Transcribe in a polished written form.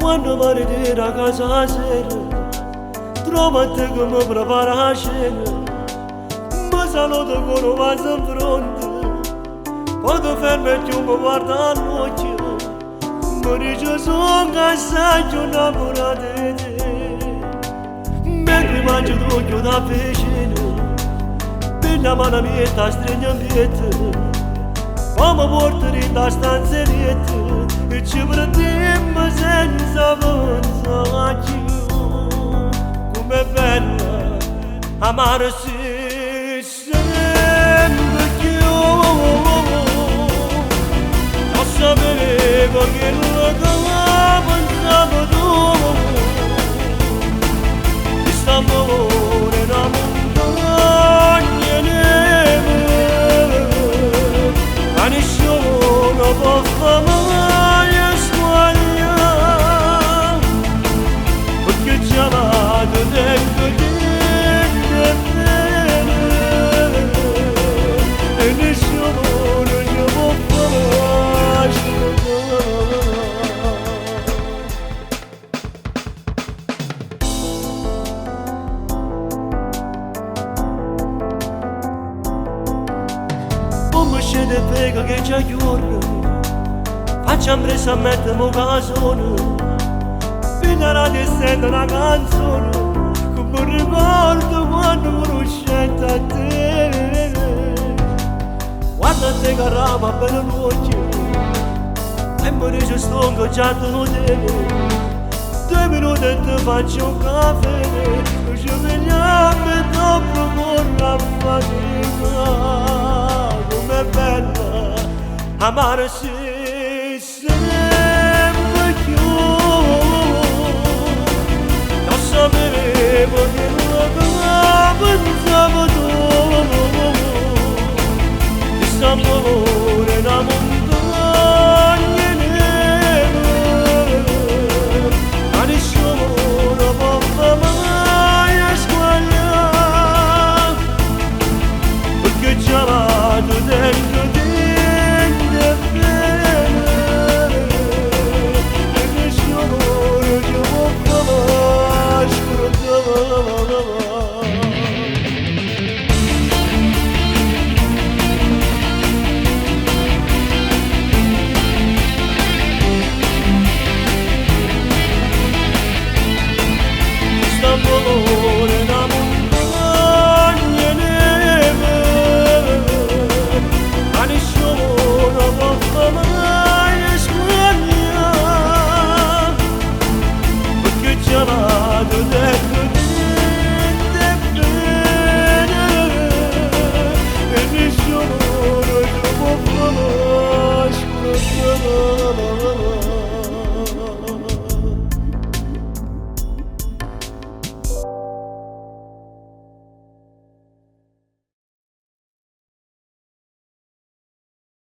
quando marito a casa sera, trovate come prepara la cena, mi saluto con un vaso in fronte, poi ti fermi e mi guarda all'occhio, mi dice sono cassaggio innamorato di te, mentre mangio d'occhio da vicino, per la mano mia sta stringendo dietro, come portare in da stanzetta e ci prendiamo senza pensarci. Com'è bella amarsi sempre più. Non sapevo che lo pensavo tu, questo amore da montagna neve, ma nessuno può fare mai sbagliare, perché già vado dentro di bene e nessuno ci può fare sbagliare. Come scende pega che c'è giorno, facciamo presa a mettere canzone, fino a radio sento una canzone, che mi ricordo quando conoscente a te. Guarda te che rama bella luce, e mi dice sto ingaggiato di te, 2 minuti e ti faccio un caffè, ci vediamo e dopo vorrà fatica. Com'è bella amarsi sempre più. Non sapevo che lo pensavo tu, questo amore è una montagna neve, ma nessuno può mai sbagliare, perché già vado dentro